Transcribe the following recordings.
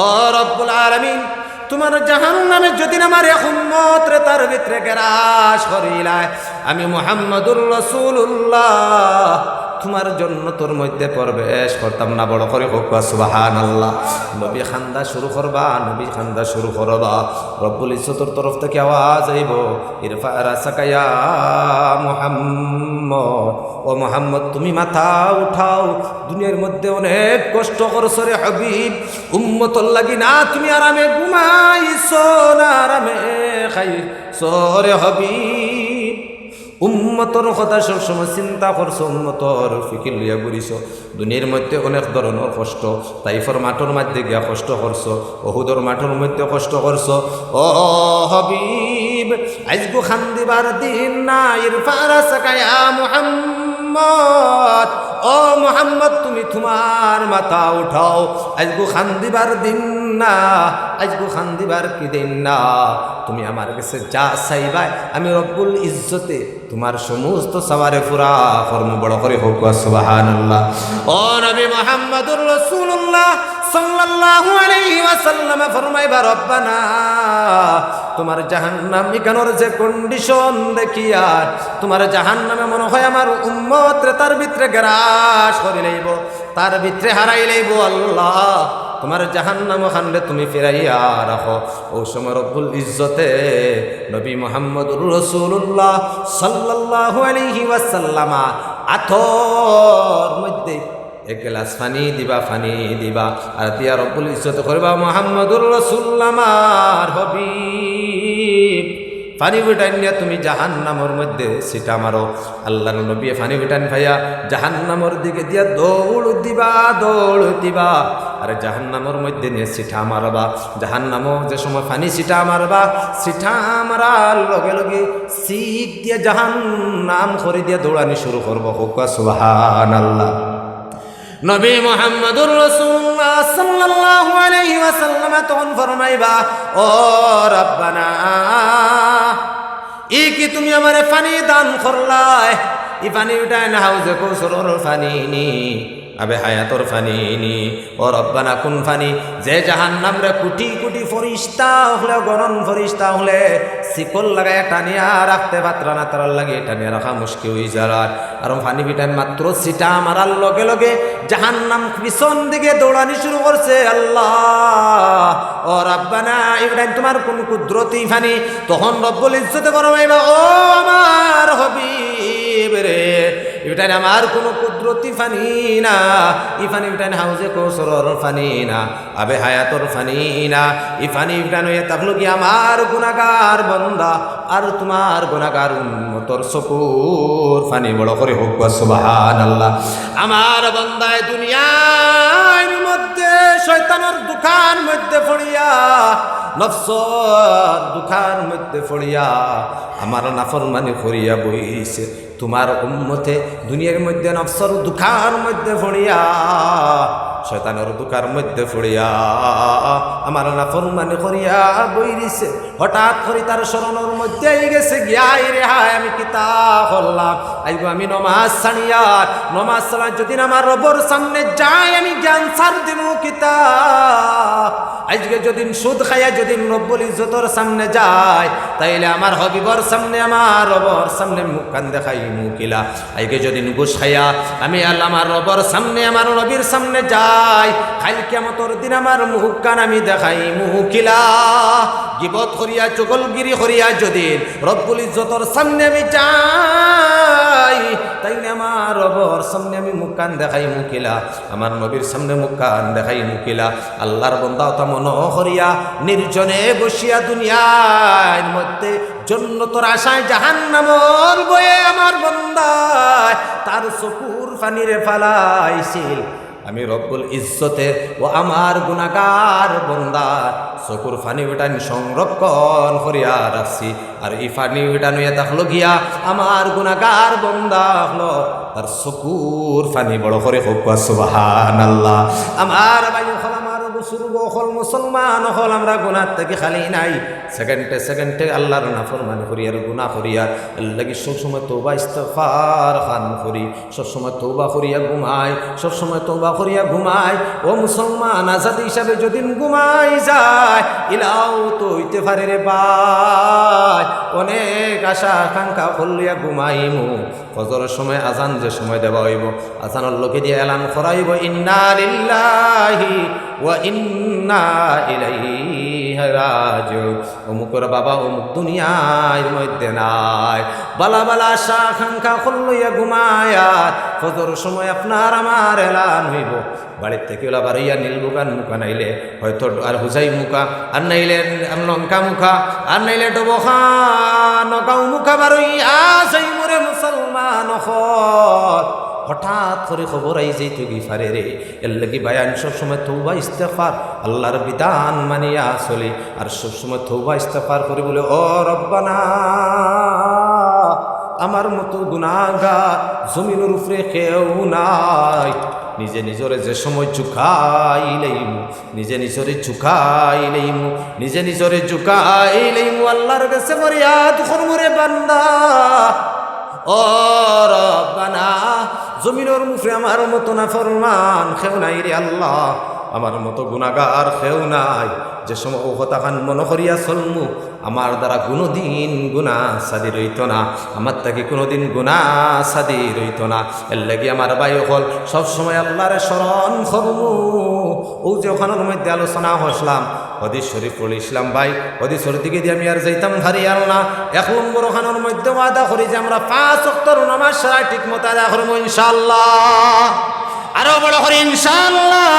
ও রব্বুল আলামিন, তোমার জাহান্নামে যদি আমার এক উম্মত রে তার ভিতরে গ্রাস করিলায়, আমি মুহাম্মদুর রাসূলুল্লাহ তোমার জন্য তোর মধ্যে প্রবেশ করতাম না। বড় করে হোক সুবহানাল্লাহ। নবী খান্দা শুরু করবা, নবী খান্দা শুরু করবা। রব্বুল ইজ্জতের তরফ থেকে আওয়াজ আইব, ইরফা রাসাকা ইয়া মুহাম্মদ, ও মুহাম্মদ তুমি মাথা উঠাও। দুনিয়ার মধ্যে অনেক কষ্ট করছো রে হাবিব, উম্মতর লাগি না তুমি আরামে ঘুমাইছো না আরামে খাইছো রে হাবিব। উম্মতর কথা সবসময় চিন্তা করছো, উম্মতর ফিকির লইয়া ঘুরিছ। দুনিয়ার মধ্যে অনেক ধরনের কষ্ট, তাইফর মাঠের মধ্যে গিয়া কষ্ট করছো, ওহুদর মাঠের মধ্যে কষ্ট করছো। ও হাবিব, আজগো খান্দিবার দিন না, ইরফা রাসাকা ইয়া মুহাম্মদ, ও মুহাম্মদ তুমি তোমার মাথা উঠাও। আজগো খান্দিবার দিন না, আজগো খান্দিবার কি দিন না। তুমি আমার কাছে যা চাইবাই আমি রব্বুল ইজ্জতে তোমার সমস্ত সওয়ারে পুরা কর্ম। বড় করে হোক সুবহানাল্লাহ। ও নবী মুহাম্মদুর রাসূলুল্লাহ সাল্লাল্লাহু আলাইহি ওয়াসাল্লাম ফরমাইবা, রব্বানা তোমার জাহান্নাম ইকানোর যে কন্ডিশন দেখিয়া তোমার জাহান্নামে মনে হয় আমার উম্মত রে তার ভিতরে গ্রাস করে লইব, তার ভিতরে হারাই লইব। আল্লাহ তোমার জাহান্নাম খানলে তুমি ফিরাইয়া রাখো। ও সময় রব্বুল ইজ্জতে নবী মুহাম্মদুর রাসূলুল্লাহ সাল্লাল্লাহু আলাইহি ওয়াসাল্লাম আথর মধ্যে এক গ্লাস পানি দিবা, পানি দিবা, আর দিয়া রব্বুল ইজ্জত করবা, মুহাম্মদুর রাসূলুল্লাহ আমার হাবিব পানি উঠান নিয়ে তুমি জাহান্নামের মধ্যে সিটা মারো। আল্লাহর নবী পানি উঠান ভাইয়া জাহান্নামের দিকে দিয়া দৌড় দিবা, দৌড় দিবা, আর জাহান্নামের মধ্যে নিয়ে সিটা মারবা। জাহান্নামও যে সময় পানি সিটা মারবা, সিটা মারার লগে লগে সিট দিয়ে জাহান্নাম করে দিয়ে দৌড়ানি শুরু করবো। হোক সুবহানাল্লাহ। নবী মুহাম্মদুর রাসূলুল্লাহ সাল্লাল্লাহু আলাইহি ওয়াসাল্লাম তখন ফরমাইবা, ও রব্বানা ই কি তুমি আমারে পানি দান করলাই, ই পানি উঠায় না হাউজে কৌসরের পানি নি, আবে হায়াতর ফানি নি। ও রব্বানা কোন ফানি, যে জাহান্নাম রে কোটি কোটি ফরিস্তা হলে, গণন ফরিস্তা হলে শিকল লাগায় টানিয়া রাখতে পাত্রা না, তার লাগে টানিয়া রাখা মুশকিল হয়ে যায়। আর ফানি বিটান মাত্র সিটা মারার লগে লগে জাহান্নাম পিছন দিকে দৌড়ানি শুরু করছে। আল্লাহ ও রব্বানা ইব্রাহিম তোমার কোন কুদরতি ফানি। তখন রব্বুল ইজ্জতে ফরমাইবা, ও আমার হাবিব রে, ইটান আমার কোনো কুদরতি ফানি না, ই ফানি ইটান হাউজে কৌসরের ফানি না, আবে হায়াতর ফানি না। ই ফানি ইটান হয়ে থাকলো কি আমার গুনাহগার বান্দা আর তোমার গুনাহগার উম্মতর চকুর ফানি। বড় করে হোক সুবহানাল্লাহ। আমার বান্দায় দুনিয়ার মধ্যে শয়তানের দুখান মধ্যে পড়িয়া, নফসর দুখান মধ্যে পড়িয়া আমার নাফরমানি করিয়া বইছে। তোমার উম্মতে দুনিয়ার মধ্যে নফসর দুখার মধ্যে পড়িয়া, শয়তানের দুখার মধ্যে পড়িয়া আমার নাফরমানি করিয়া বইরিছে। হঠাৎ করে তার স্মরণের মধ্যে গেছে গিয়াই রে হায় আমি কিতা করলাম, আইব আমি নমাজ ছাড়িয়া, নমাজ ছাড়া যদি আমার রবের সামনে যাই আমি জ্ঞান ছাড় দিব কিতা। আজকে যদি সুদ খাইয়া যদি রব্বুল ইজ্জতের সামনে যায়, তাইলে আমার হবিবর সামনে আমার রবর সামনে মুখ কান দেখাই মুকিলা। আজকে যদি ঘুষ খাইয়া আমি আল্লাহ আমার রবর সামনে আমার নবীর সামনে যাই, খাইল কিয়ামতের দিন আমার মুখ কান আমি দেখাই মুকিলা। গিবত করিয়া চগলগিরি করিয়া যদি রব্বুল ইজ্জতের সামনে আমি যাই, তাইলে আমার রবর সামনে আমি মুখ কান দেখাই মুকিলা, আমার নবীর সামনে মুখ কান দেখাই মুকিলা। আল্লাহর বান্দা তা মন করিয়া নির্জনে বসিয়া দুনিয়ার মধ্যে জান্নাতের আশায় জাহান্নামের বয়ে আমার বান্দায় তার চকুর পানিরে ফালাইছিল। আমি রব্বুল ইজ্জতে ও আমার গুনাহগার বান্দার চকুর পানি উঠান সংরক্ষণ করিয়া রাখছি। আর এই পানি উঠান হইয়া থাকলো গিয়া আমার গুনাহগার বান্দা হলো তার চকুর পানি। বড় করে হোক সুবহানাল্লাহ। আমার ভাই আমার সুরগ হল মুসলমান হল আমরা গুনার থেকে খালি নাই সেকেন্ডে সেকেন্ডে আল্লাহর নাফরমানি করি আর গুনাহ করিয়া লাগি সবসময় তওবা ইস্তিগফার খান করি সবসময় তওবা করিয়া ঘুমাই সবসময় তওবা করিয়া ঘুমাই ও মুসলমান আজাদ হিসাবে যদি ঘুমাই যায় ইলাও তো হইতে পারে রে ভাই অনেক আশা আকাঙ্ক্ষা করলিয়া ঘুমাইমু ফজরের সময় আজান যে সময় দেওয়া হইব আজানের লোকে দিয়ে এলান করাইব ইন্না লিল্লাহি ওয়া ইন্না ইলাইহি রাজিউন অমুকের বাবা অমুক দুনিয়ার মধ্যে নাই বালা বালা আশা আকাঙ্ক্ষা করলিয়া ঘুমায়া ফজরের সময় আপনার আমার এলান হইব বাড়ির থেকে ওলা বাড়িয়া নীলবুকান মুখা নাইলে হয়তো আর হুজাই মুখা আর নাইলে লঙ্কা মুখা আর নাইলে ডবখা নগাঁও মুখা বারইয়া যাই মোরে মুসলমান হঠাৎ করে খবর আই যেই তুই ফারে রে এর লাগি বায়ান সবসময় তৌবা ইস্তেগফার আল্লাহর বিধান মানিয়া চলি আর সবসময় তৌবা ইস্তেগফার করে বলে ও রব্বানা আমার মতো গুনাহগার জমিনের উপরে কেউ নাই নিজে নিজরে যে সময় ঝুঁকাইলেইমু নিজে নিজরে ঝুঁকাইলেইমু নিজে নিজরে ঝুঁকাইলেইমু আল্লাহর কাছে ফরিয়াদ করমুরে বান্দা ও রব্বানা জমিনের মুখে আমার মতো না ফরমান কেউ নাই রে আল্লাহ আমার মতো গুনাহগার কেউ নাই যে সময় ও হতাখান মনে করিয়া চলমু আমার দ্বারা কোনোদিন গুনাহ সাদি রইত না আমার তাকে কোনোদিন গুনাহ সাদি রইত না এর লাগি আমার ভাই হল সবসময় আল্লাহরে স্মরণ করমু ও যে ওখানের মধ্যে আলোচনা হসলাম হদিস শরীফ পড়ে ইসলাম ভাই হদিস শরীফ দিকে দিয়ে আমি আর যাইতাম ভারি আল্লাহ এখন বড় খানোর মধ্যে ওয়াদা করি যে আমরা 5 ওয়াক্তের নামাজ সারা ঠিক মতো আদায় করবো ইনশাআল্লাহ আরো বড় করে ইনশাআল্লাহ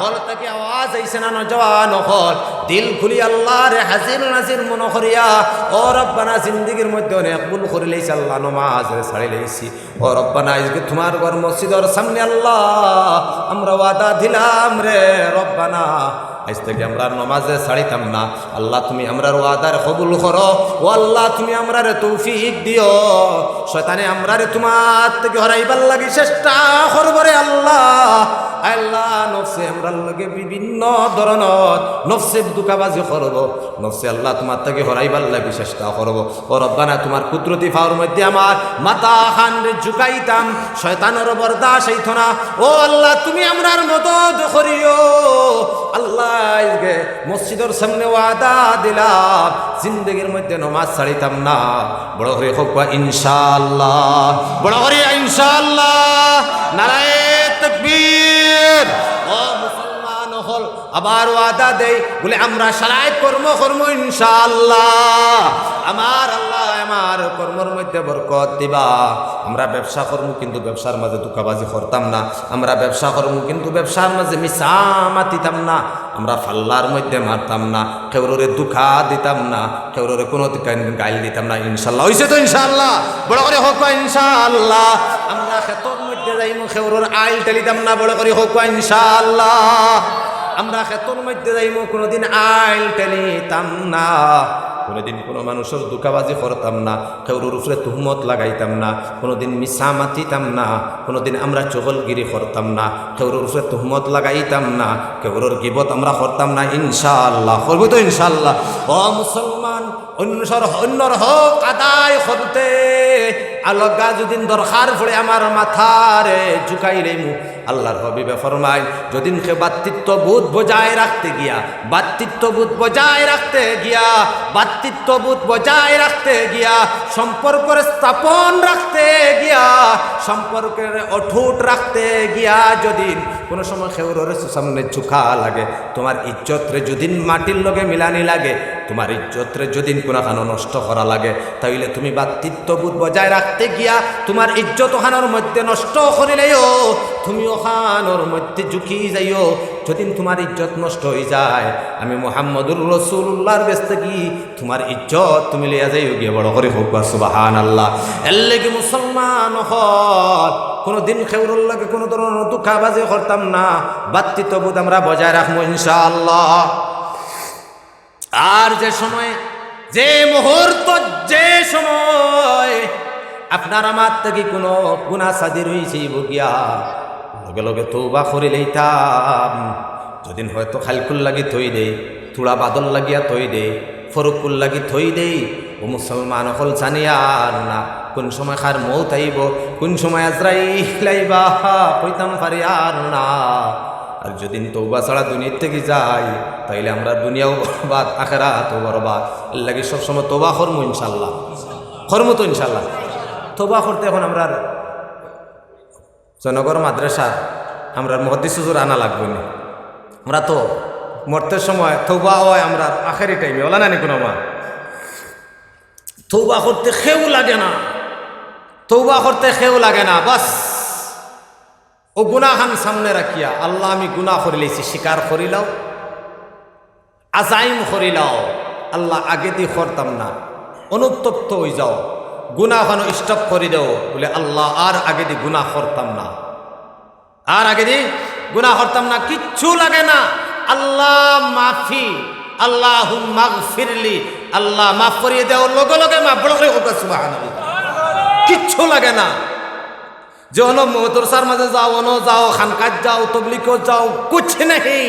হল থেকে আওয়াজ আইছে না নজওয়ান হল দিল খুলি আল্লাহর হাজির নাজির মন করিয়া ও রব্বানা জিন্দেগীর মধ্যে অনেক ভুল করে লইছি আল্লাহ নমাজ ছাড়ি লইছি ও রব্বানা আজকে তোমার ঘর মসজিদের সামনে আল্লাহ আমরা ওয়াদা দিলাম রে রব্বানা আজ থেকে আমরা নমাজে ছাড়িতাম না আল্লাহ তুমি আমরার ওয়াদার কবুল করো ও আল্লাহ তুমি আমরারে তৌফিক দিও শয়তানে আমরারে তোমার থেকে হরাইবার লাগি চেষ্টা করবো রে আল্লাহ আল্লাহ নফসে আমরার লগে বিভিন্ন ধরনের নফসে দুকাবাজি করব নফসে আল্লাহ তোমার থেকে হরাইবার লাগি চেষ্টা করব ও রব্বানা তোমার কুদরতি ফাওয়ার মধ্যে আমার মাথা খান ঝুঁকাইতাম শয়তানের বরদাস হইতো না ও আল্লাহ তুমি আমরার মদদ করিও আল্লাহ মসজিদের সামনে ওয়াদা দিলাম জিন্দগির মধ্যে নমাজ ছাড়িতাম না বড় করে হোক ইনশাআল্লাহ বড় করে ইনশাআল্লাহ নারায়ে তাকবীর ও মুসলমান হল আবার ওয়াদা দেই বলে আমরা সারাই কর্ম ইনশাআল্লাহ আমার আল্লাহ আমার কর্মের মধ্যে বরকত দিবা আমরা ব্যবসা করবো কিন্তু ব্যবসার মাঝে ধোঁকাবাজি করতাম না আমরা ব্যবসা করবো কিন্তু ব্যবসার মাঝে মিশা মাতিতাম না আমরা ফাল্লার মধ্যে মারতাম না কেউরে দুঃখা দিতাম না কেউরে কোনো গাইল দিতাম না ইনশাআল্লাহ হইছে তো ইনশাআল্লাহ বড় করে হোক ইনশাআল্লাহ আমরা ক্ষেতর মধ্যে যাইমু কেউর আইল টেলিতাম না বড় করে হোক ইনশাআল্লাহ আমরা ক্ষেতর মধ্যে যাইমু কোনোদিন আইল টেলিতাম না কোনোদিন কোনো মানুষের দুঃখাবাজি করতাম না কেউর উপরে তুহমত লাগাইতাম না কোনোদিন মিশা মাতিতাম না কোনোদিন আমরা চগলগিরি করতাম না কেউর উপরে তুহমত লাগাইতাম না কেউর গিবত আমরা করতাম না ইনশাআল্লাহ করবো তো ইনশাআল্লাহ ও মুসলমান অন্যর হক আদায় করতে আলগা যদিন দরকার পড়ে আমার মাথারে ঝুঁকাইলেমু আল্লাহর হবিবে ফরমায় যদিন কে বাতৃত্ববোধ বজায় রাখতে গিয়া বাতৃত্ববোধ বজায় রাখতে গিয়া বাতৃত্ববোধ বজায় রাখতে গিয়া সম্পর্কের স্থাপন রাখতে গিয়া সম্পর্কের অটুট রাখতে গিয়া যদিন কোনো সময় খেউরের সামনে ঝুঁকা লাগে তোমার ইজ্জতরে যদিন মাটির লগে মিলানি লাগে তোমার ইজ্জতরে যদিন কোনো খানো নষ্ট করা লাগে তাইলে তুমি বাতৃত্ববোধ বজায় রাখতে গিয়া তোমার ইজ্জত ওখানোর মধ্যে নষ্ট করিলেও তুমি ওখানোর মধ্যে ঝুঁকি যাইও যদিন তোমার ইজ্জত নষ্ট হয়ে যায় আমি মুহাম্মদুর রাসূলুল্লাহর বেস্তে কি তোমার ইজ্জত তুমি লিয়া যাইও গিয়ে বড় করে হোক সুবহানাল্লাহ এর লাগি মুসলমান হল কোনো দিন খেউরুর লাগে কোনো ধরনের দুঃখাবাজি করতাম না বাতৃত্ববোধ আমরা বজায় রাখবো ইনশাআল্লাহ আর যে সময় যে মুহূর্ত যে সময় আপনার আমার থেকে কোনো গুনাহ সাদি রয়েছে বগিয়া লগে লগে তওবা করে লইতাম যদিন হয়তো খালকুল লাগি থই দেই, থোড়া বাদল লাগিয়া থই দেই, ফরকুল লাগি থই দেই, ও মুসলমান হল জানিয়ার না কোন সময় খার মৌত আইব, কোন সময় আজরাইল আইবা কইতাম পারি আর না। আর যদিন তৌবা ছাড়া দুনিয়ার থেকে যাই তাইলে আমরা দুনিয়াও বরবাদ আখেরাতও বরবাদ। এর লাগি সবসময় তৌবা করমু ইনশাল্লাহ, করমু তো ইনশাল্লাহ। তৌবা করতে এখন আমরা জনগর মাদ্রাসা আমরা মুহাদ্দিস হুজুর আনা লাগবে না। আমরা তো মরতের সময় তৌবা হয় আমরা আখেরি টাইমে ওলা নানি কোনো মা তৌবা করতে খেউ লাগে না, তৌবা করতে খেউ লাগে না। বাস ও গুনাহান সামনে রাখিয়া আল্লাহ আমি গুনাহ করিলেছি স্বীকার করিলাও, আজাইম করিলাও আল্লাহ আগে দিয়ে করতাম না, অনুতপ্ত হয়ে যাও, গুনাহানো স্টপ করে দাও বলে আল্লাহ আর আগে দিয়ে গুনাহ করতাম না, আর আগে দিয়ে গুনাহ করতাম না, কিচ্ছু লাগে না। আল্লাহ মাফি, আল্লাহু মাগফিরলি, আল্লাহ মাফ করিয়ে দাও, লগে লগে মাফ বড় করে হোক সুবহানাল্লাহ, কিচ্ছু লাগে না। যে অন মদরসার মাঝে যাও, অন যাও, খানকাত যাও, তবলিগও যাও, কুছ নেই।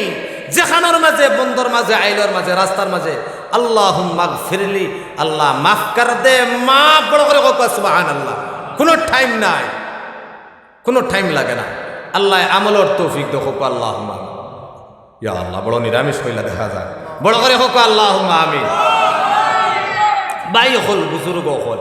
যেখানোর মাঝে, বন্দর মাঝে, আইলোর মাঝে, রাস্তার মাঝে আল্লাহু মাগফিরলি, আল্লাহ মাফ কর দে, মাফ বড় করে হোক সুবহানাল্লাহ। কোনো টাইম নাই, কোনো টাইম লাগে না। আল্লাহ আমলের তৌফিক দেখো আল্লাহুম্মা ইয়া আল্লাহ। বড় নিরামিষ হইলা দেখা যায়, বড় করে হোক আল্লাহুম্মা আমিন। ভাই হল বুজুর্গ হল